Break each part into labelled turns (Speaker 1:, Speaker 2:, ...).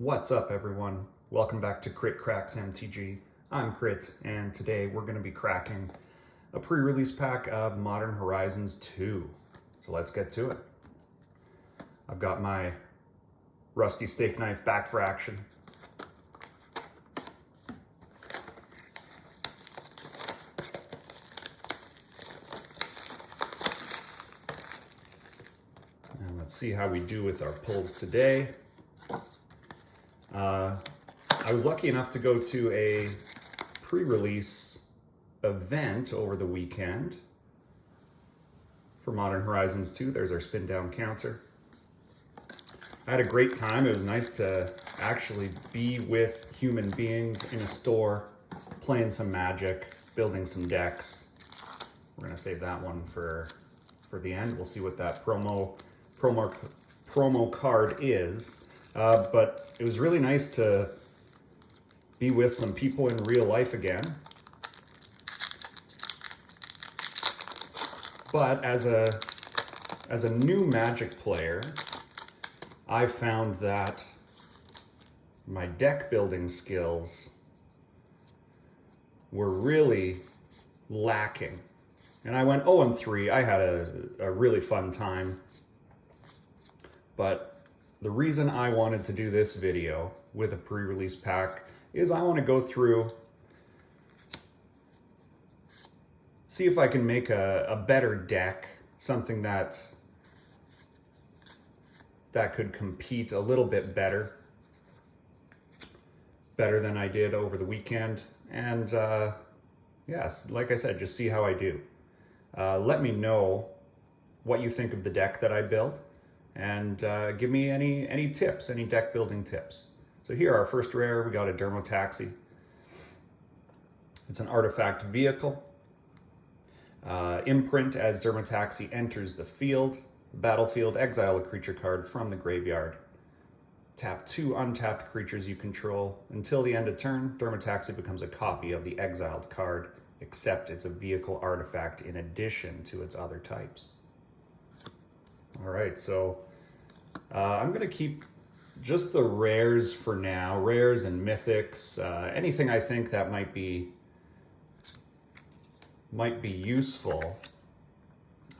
Speaker 1: What's up, everyone? Welcome back to Crit Cracks MTG. I'm Crit, and today we're going to be cracking a pre-release pack of Modern Horizons 2. So let's get to it. I've got my rusty steak knife back for action. And let's see how we do with our pulls today. I was lucky enough to go to a pre-release event over the weekend for Modern Horizons 2. There's our spin down counter. I had a great time. It was nice to actually be with human beings in a store, playing some Magic, building some decks. We're gonna save that one for the end. We'll see what that promo card is. But it was really nice to be with some people in real life again. But as a new Magic player, I found that my deck building skills were really lacking. And I went 0-3. I had a really fun time. But the reason I wanted to do this video with a pre-release pack is I want to go through, see if I can make a better deck, something that could compete a little bit better than I did over the weekend. And yes, like I said, just see how I do. Let me know what you think of the deck that I built, and give me any tips, any deck building tips. So here, our first rare, we got a Dermotaxi. It's an artifact vehicle. Imprint: as Dermotaxi enters the battlefield, exile a creature card from the graveyard. Tap 2 untapped creatures you control. Until the end of turn, Dermotaxi becomes a copy of the exiled card, except it's a vehicle artifact in addition to its other types. All right, so I'm gonna keep just the rares for now, rares and mythics, anything I think that might be useful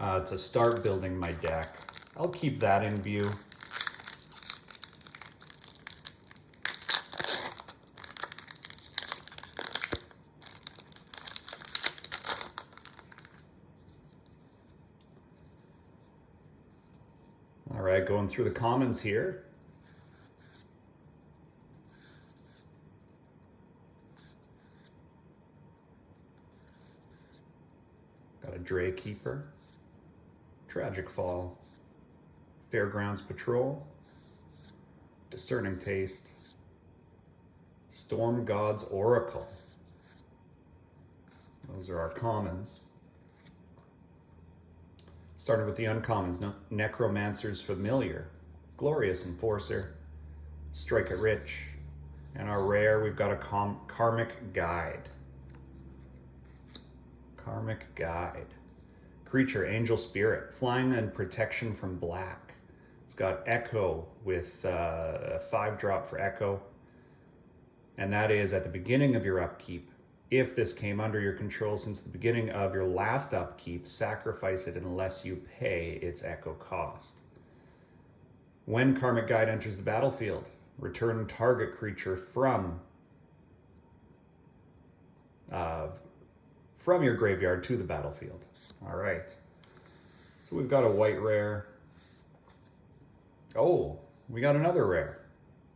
Speaker 1: to start building my deck. I'll keep that in view. All right, going through the commons here. Got a Dray Keeper, Tragic Fall, Fairgrounds Patrol, Discerning Taste, Storm God's Oracle. Those are our commons. Starting with the uncommons: Necromancer's Familiar, Glorious Enforcer, Strike It Rich, and our rare, we've got a Karmic Guide. Karmic Guide. Creature: Angel Spirit, flying and protection from black. It's got Echo with a 5-drop for Echo, and that is at the beginning of your upkeep. If this came under your control since the beginning of your last upkeep, sacrifice it unless you pay its Echo cost. When Karmic Guide enters the battlefield, return target creature from your graveyard to the battlefield. All right. So we've got a white rare. Oh, we got another rare.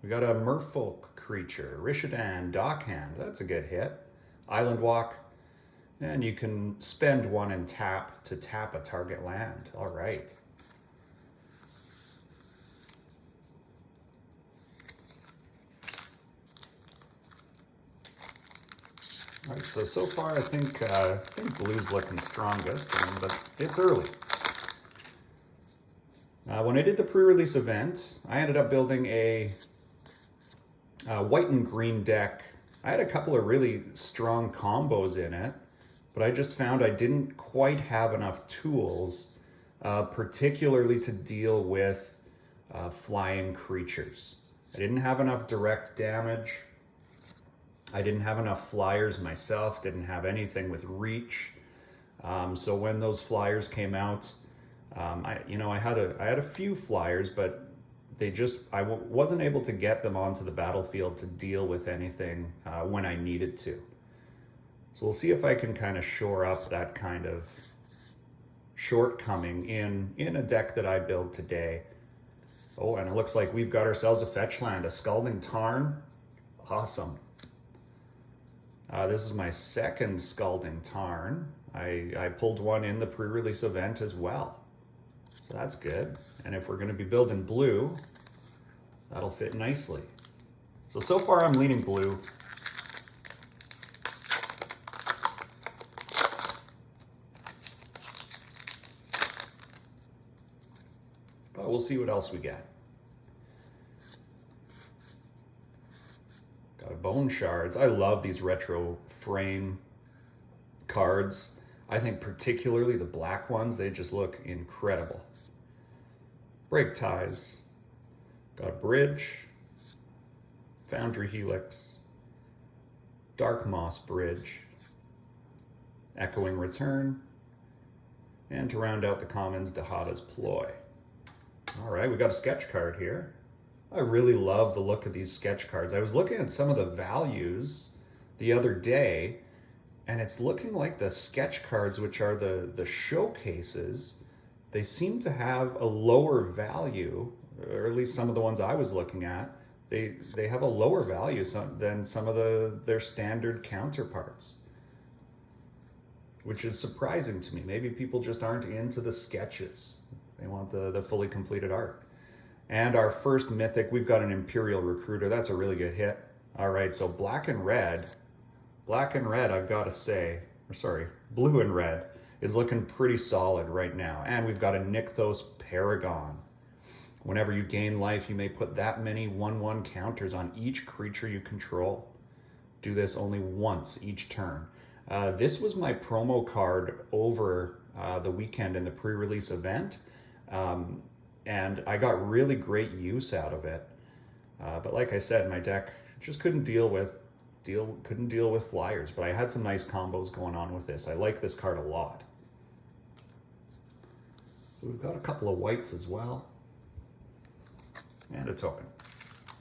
Speaker 1: We got a Merfolk creature, Rishadan Dockhand. That's a good hit. Island Walk, and you can spend 1 and tap to tap a target land. All right. All right, so far I think blue's looking strongest, but it's early. When I did the pre-release event, I ended up building a white and green deck. I had a couple of really strong combos in it, but I just found I didn't quite have enough tools, particularly to deal with flying creatures. I didn't have enough direct damage. I didn't have enough flyers myself, didn't have anything with reach. So when those flyers came out, I had a few flyers, but I wasn't able to get them onto the battlefield to deal with anything when I needed to. So we'll see if I can kind of shore up that kind of shortcoming in a deck that I build today. Oh, and it looks like we've got ourselves a fetch land, a Scalding Tarn. Awesome. This is my second Scalding Tarn. I pulled one in the pre-release event as well. So that's good. And if we're going to be building blue, that'll fit nicely. So far I'm leaning blue. But we'll see what else we get. Got a Bone Shards. I love these retro frame cards. I think particularly the black ones, they just look incredible. Break Ties. Got a Bridge. Foundry Helix. Dark Moss Bridge. Echoing Return. And to round out the commons, Dahada's Ploy. All right, we got a sketch card here. I really love the look of these sketch cards. I was looking at some of the values the other day, and it's looking like the sketch cards, which are the showcases, they seem to have a lower value, or at least some of the ones I was looking at, they have a lower value than some of their standard counterparts, which is surprising to me. Maybe people just aren't into the sketches. They want the fully completed art. And our first mythic, we've got an Imperial Recruiter. That's a really good hit. All right, so black and red, I've got to say, or sorry, blue and red is looking pretty solid right now. And we've got a Nykthos Paragon. Whenever you gain life, you may put that many 1/1 counters on each creature you control. Do this only once each turn. This was my promo card over the weekend in the pre-release event. And I got really great use out of it. But like I said, my deck just couldn't deal with flyers, but I had some nice combos going on with this. I like this card a lot. We've got a couple of whites as well. And a token.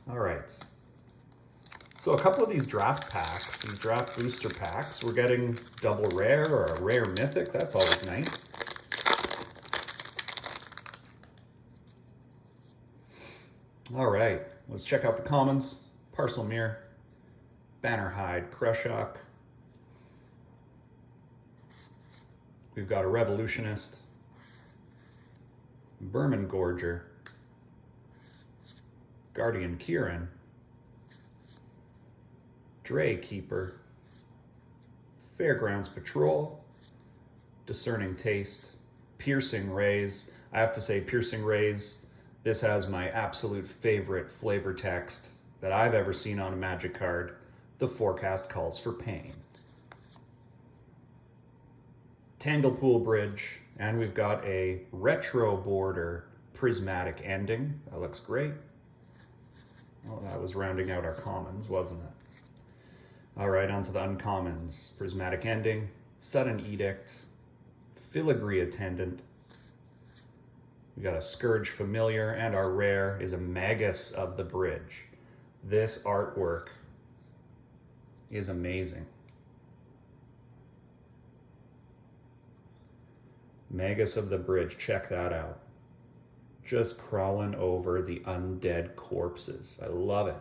Speaker 1: All right. So a couple of these draft packs, these draft booster packs, we're getting double rare or a rare mythic. That's always nice. All right, let's check out the commons. Parcel Mirror, Bannerhide, Crushok. We've got a Revolutionist, Vermin Gorger, Guardian Kieran, Dray Keeper, Fairgrounds Patrol, Discerning Taste, Piercing Rays. I have to say, Piercing Rays, this has my absolute favorite flavor text that I've ever seen on a Magic card. The forecast calls for pain. Tanglepool Bridge, and we've got a Retro Border Prismatic Ending. That looks great. Well, that was rounding out our commons, wasn't it? All right, on to the uncommons. Prismatic Ending, Sudden Edict, Filigree Attendant. We got a Scourge Familiar, and our rare is a Magus of the Bridge. This artwork is amazing. Magus of the Bridge, check that out. Just crawling over the undead corpses. I love it.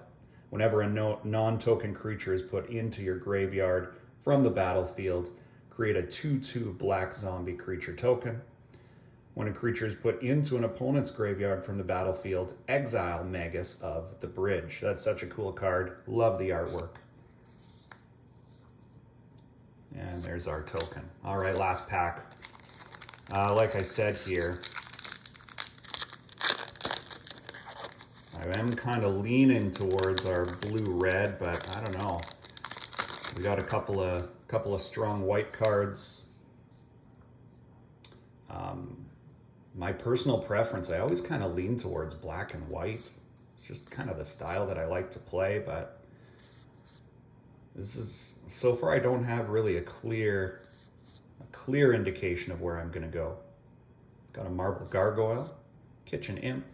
Speaker 1: Whenever a non-token creature is put into your graveyard from the battlefield, create a 2/2 black zombie creature token. When a creature is put into an opponent's graveyard from the battlefield, exile Magus of the Bridge. That's such a cool card. Love the artwork. And there's our token. All right, last pack. Like I said here, I am kind of leaning towards our blue-red, but I don't know. We got a couple of strong white cards. My personal preference, I always kind of lean towards black and white. It's just kind of the style that I like to play, but this is, so far I don't have really a clear indication of where I'm gonna go. Got a marble gargoyle, kitchen imp,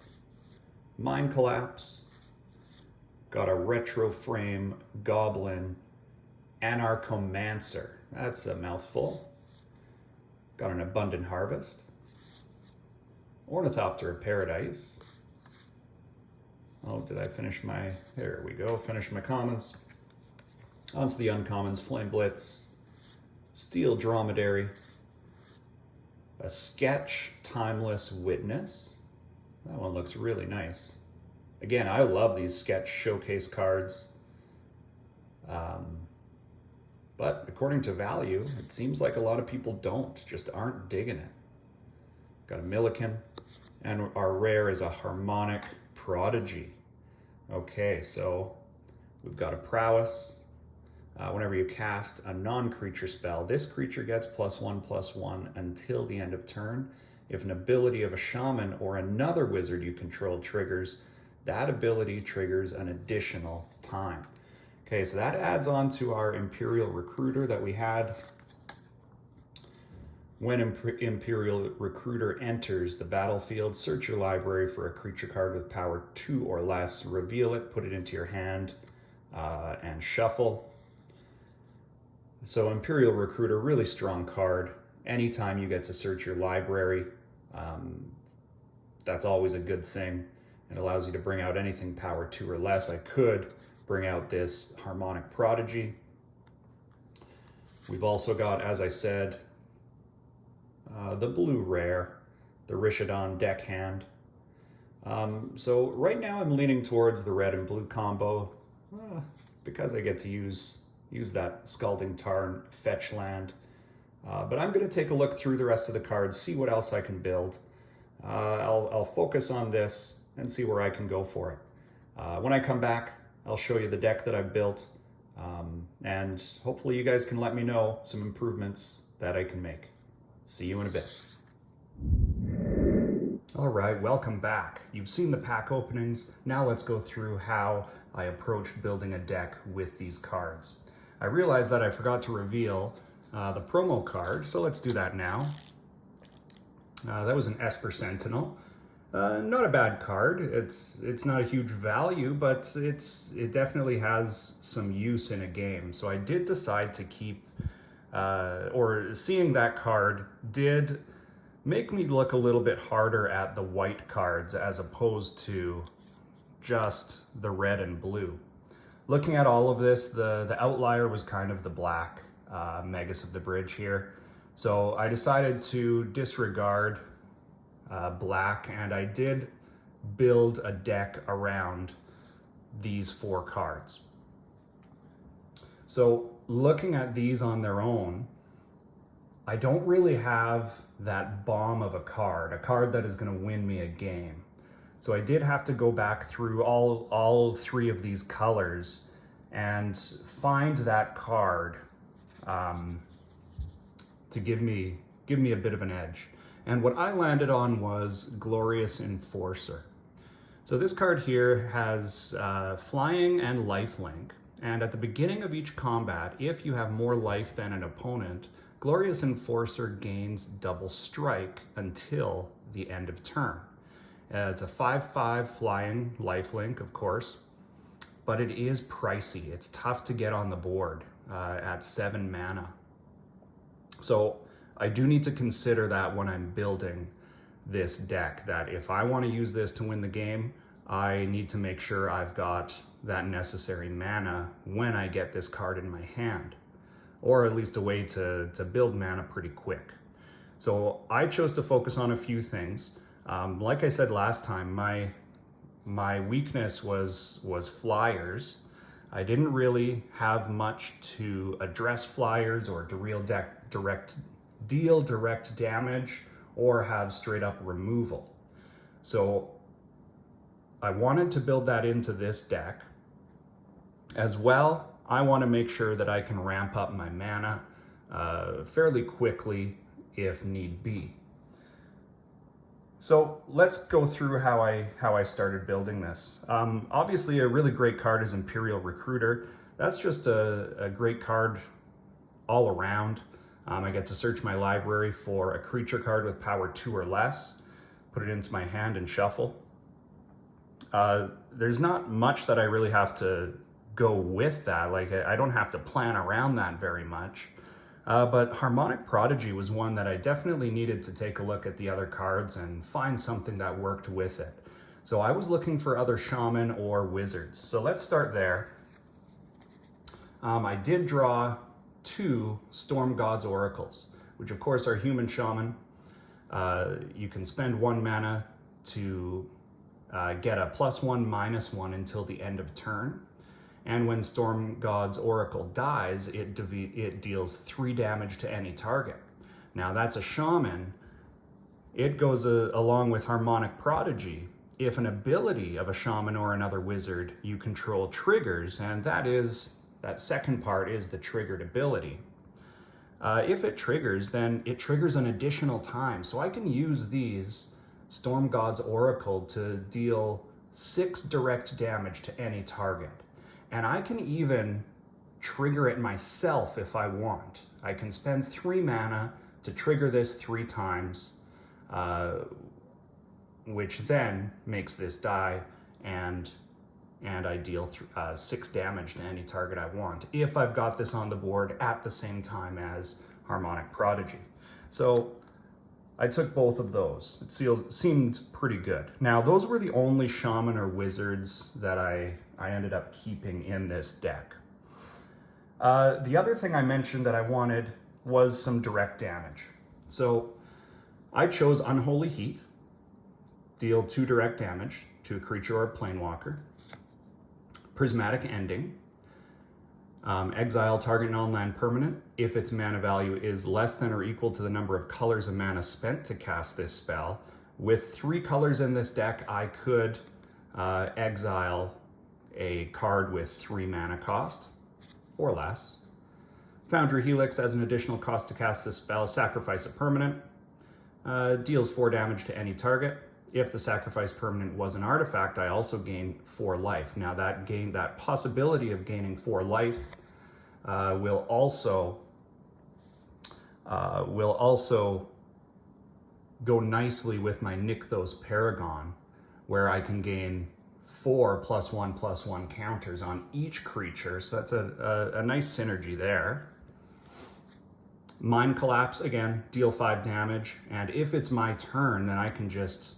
Speaker 1: mine collapse, got a retro frame goblin, anarchomancer. That's a mouthful. Got an abundant harvest, ornithopter of paradise. Oh, did I finish my, there we go, finish my commons. On to the uncommons, Flame Blitz, Steel Dromedary, a Sketch Timeless Witness. That one looks really nice. Again, I love these Sketch showcase cards. But according to value, it seems like a lot of people just aren't digging it. Got a Milliken, and our rare is a Harmonic Prodigy. Okay, so we've got a Prowess. Whenever you cast a non-creature spell, this creature gets +1/+1 until the end of turn. If an ability of a shaman or another wizard you control triggers, that ability triggers an additional time. Okay, so that adds on to our Imperial Recruiter that we had. When Imperial Recruiter enters the battlefield, search your library for a creature card with power 2 or less, reveal it, put it into your hand, and shuffle. So Imperial Recruiter, really strong card. Anytime you get to search your library, that's always a good thing. It allows you to bring out anything power 2 or less. I could bring out this Harmonic Prodigy. We've also got, as I said, the blue rare, the Rishadan Deckhand. So right now I'm leaning towards the red and blue combo because I get to use that Scalding Tarn fetch land. But I'm going to take a look through the rest of the cards, see what else I can build. I'll focus on this and see where I can go for it. When I come back, I'll show you the deck that I've built, and hopefully you guys can let me know some improvements that I can make. See you in a bit. All right, welcome back. You've seen the pack openings. Now let's go through how I approached building a deck with these cards. I realized that I forgot to reveal the promo card, so let's do that now. That was an Esper Sentinel. Not a bad card. It's not a huge value, but it definitely has some use in a game. So I did decide to keep, or seeing that card did make me look a little bit harder at the white cards as opposed to just the red and blue. Looking at all of this, the outlier was kind of the black Magus of the Bridge here. So I decided to disregard black, and I did build a deck around these 4 cards. So looking at these on their own, I don't really have that bomb of a card that is going to win me a game. So I did have to go back through all 3 of these colors and find that card to give me a bit of an edge. And what I landed on was Glorious Enforcer. So this card here has flying and lifelink. And at the beginning of each combat, if you have more life than an opponent, Glorious Enforcer gains double strike until the end of turn. It's a 5/5 flying lifelink, of course, but it is pricey. It's tough to get on the board at 7 mana. So I do need to consider that when I'm building this deck, that if I want to use this to win the game, I need to make sure I've got that necessary mana when I get this card in my hand, or at least a way to build mana pretty quick. So I chose to focus on a few things. Like I said last time, my weakness was flyers. I didn't really have much to address flyers or to deal direct damage or have straight up removal. So I wanted to build that into this deck. As well, I want to make sure that I can ramp up my mana fairly quickly if need be. So let's go through how I started building this. Obviously, a really great card is Imperial Recruiter. That's just a great card all around. I get to search my library for a creature card with power 2 or less, put it into my hand and shuffle. There's not much that I really have to go with that. Like, I don't have to plan around that very much. But Harmonic Prodigy was one that I definitely needed to take a look at the other cards and find something that worked with it. So I was looking for other shaman or wizards. So let's start there. I did draw 2 Storm God's Oracles, which of course are human shaman. You can spend 1 mana to get a +1/-1 until the end of turn. And when Storm God's Oracle dies, it deals 3 damage to any target. Now that's a shaman. It goes along with Harmonic Prodigy if an ability of a shaman or another wizard you control triggers, and that second part is the triggered ability. If it triggers, then it triggers an additional time. So I can use these Storm God's Oracle to deal 6 direct damage to any target. And I can even trigger it myself if I want. I can spend 3 mana to trigger this 3 times, which then makes this die, and I deal 6 damage to any target I want, if I've got this on the board at the same time as Harmonic Prodigy. So I took both of those. It seemed pretty good. Now, those were the only shaman or wizards that I ended up keeping in this deck. The other thing I mentioned that I wanted was some direct damage. So I chose Unholy Heat, deal 2 direct damage to a creature or a planeswalker. Prismatic Ending, exile target non-land permanent if its mana value is less than or equal to the number of colors of mana spent to cast this spell. With 3 colors in this deck, I could exile a card with 3 mana cost or less. Foundry Helix as an additional cost to cast this spell, sacrifice a permanent, deals 4 damage to any target. If the sacrifice permanent was an artifact, I also gain 4 life. Now that possibility of gaining 4 life will also go nicely with my Nykthos Paragon, where I can gain 4 +1/+1 counters on each creature. So that's a nice synergy there. Mind Collapse, again, deal 5 damage. And if it's my turn, then I can just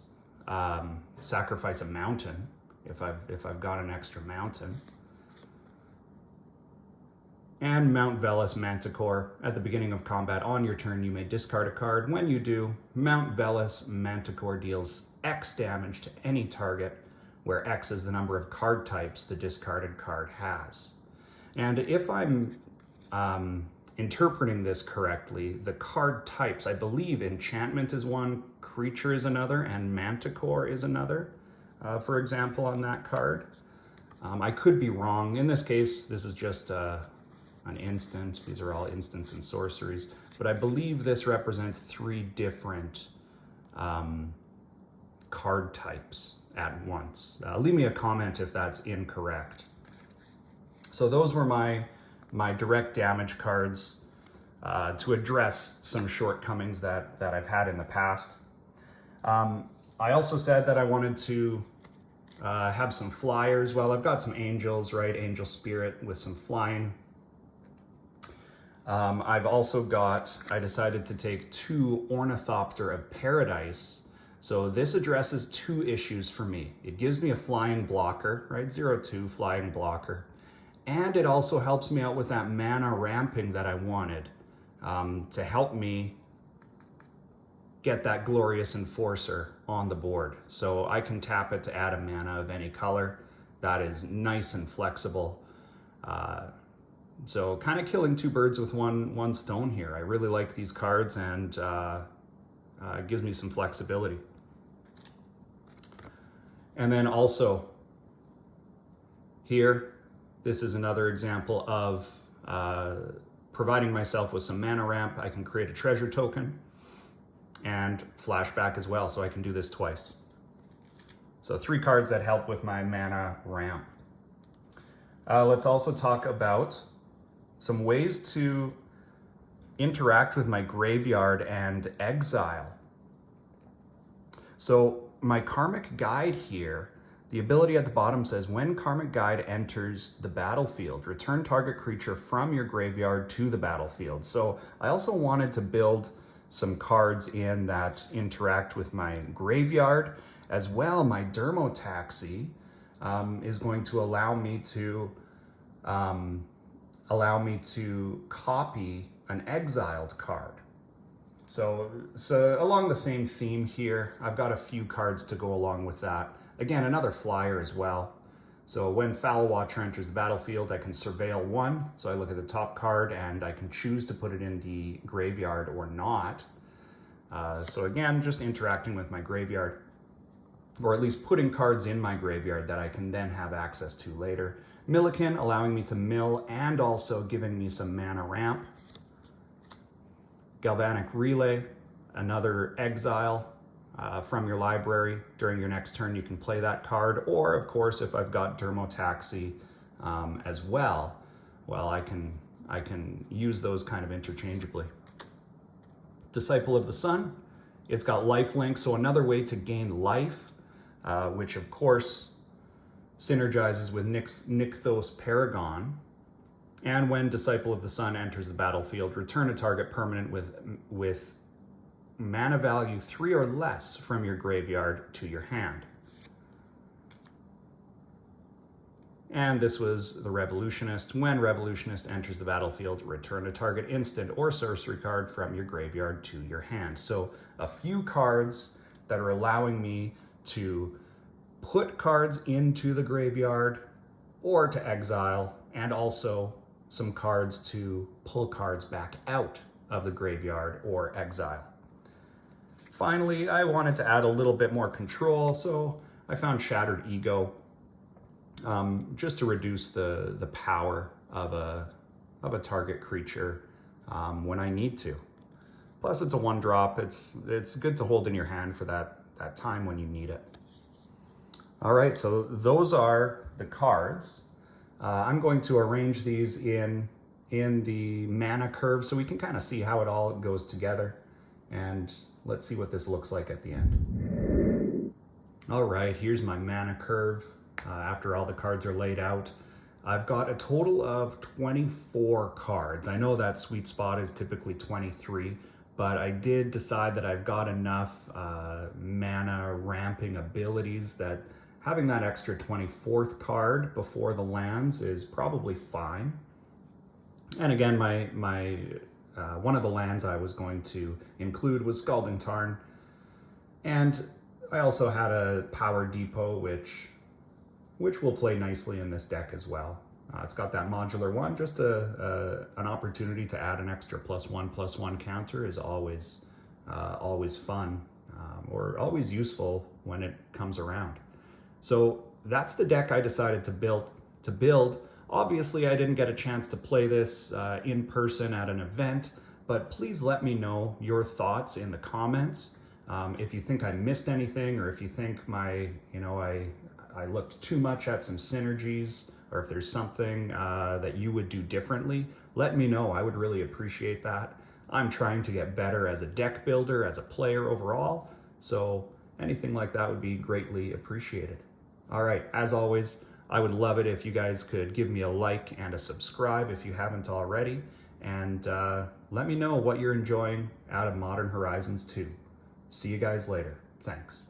Speaker 1: sacrifice a mountain if I've got an extra mountain. And Mount Velis Manticore. At the beginning of combat on your turn, you may discard a card. When you do, Mount Velis Manticore deals X damage to any target, where X is the number of card types the discarded card has. And if I'm interpreting this correctly, the card types, I believe Enchantment is one, Creature is another, and Manticore is another, for example, on that card. I could be wrong. In this case, this is just an instant. These are all instants and sorceries. But I believe this represents 3 different card types at once. Leave me a comment if that's incorrect. So those were my direct damage cards to address some shortcomings that I've had in the past. I also said that I wanted to have some flyers. Well, I've got some angels, right? Angel Spirit with some flying. I've also I decided to take 2 Ornithopter of Paradise. So this addresses 2 issues for me. It gives me a flying blocker, right? 0/2 flying blocker. And it also helps me out with that mana ramping that I wanted to help me get that Glorious Enforcer on the board. So I can tap it to add a mana of any color. That is nice and flexible. So kind of killing 2 birds with one stone here. I really like these cards, and it gives me some flexibility. And then also here, this is another example of providing myself with some mana ramp. I can create a treasure token. and flashback as well, so I can do this twice. So 3 cards that help with my mana ramp. Let's also talk about some ways to interact with my graveyard and exile. So my Karmic Guide here, the ability at the bottom says, when Karmic Guide enters the battlefield, return target creature from your graveyard to the battlefield. So I also wanted to build some cards in that interact with my graveyard as well. My Dermotaxi is going to allow me to copy an exiled card. So along the same theme here, I've got a few cards to go along with that. Again, another flyer as well. So when Foul Watcher enters the battlefield, I can surveil 1. So I look at the top card and I can choose to put it in the graveyard or not. So again, just interacting with my graveyard, or at least putting cards in my graveyard that I can then have access to later. Millikin, allowing me to mill and also giving me some mana ramp. Galvanic Relay, another exile from your library. During your next turn, you can play that card. Or, of course, if I've got Dermotaxi as well, I can use those kind of interchangeably. Disciple of the Sun, it's got lifelink, so another way to gain life, which, of course, synergizes with Nykthos Paragon. And when Disciple of the Sun enters the battlefield, return a target permanent with mana value 3 or less from your graveyard to your hand. And this was the Revolutionist. When Revolutionist enters the battlefield, return a target instant or sorcery card from your graveyard to your hand. So a few cards that are allowing me to put cards into the graveyard or to exile, and also some cards to pull cards back out of the graveyard or exile. Finally, I wanted to add a little bit more control, so I found Shattered Ego, just to reduce the power of a target creature when I need to. Plus, it's a 1-drop. It's good to hold in your hand for that time when you need it. All right, so those are the cards. I'm going to arrange these in the mana curve so we can kind of see how it all goes together. And let's see what this looks like at the end. All right, here's my mana curve after all the cards are laid out. I've got a total of 24 cards. I know that sweet spot is typically 23, but I did decide that I've got enough mana ramping abilities that having that extra 24th card before the lands is probably fine. And again, my one of the lands I was going to include was Scalding Tarn. And I also had a Power Depot, which will play nicely in this deck as well. It's got that modular 1, just an opportunity to add an extra +1/+1 counter is always fun, or always useful when it comes around. So that's the deck I decided to build. Obviously, I didn't get a chance to play this in person at an event, but please let me know your thoughts in the comments. If you think I missed anything, or if you think I looked too much at some synergies, or if there's something that you would do differently, let me know. I would really appreciate that. I'm trying to get better as a deck builder, as a player overall, so anything like that would be greatly appreciated. All right, as always, I would love it if you guys could give me a like and a subscribe if you haven't already, and let me know what you're enjoying out of Modern Horizons 2. See you guys later. Thanks.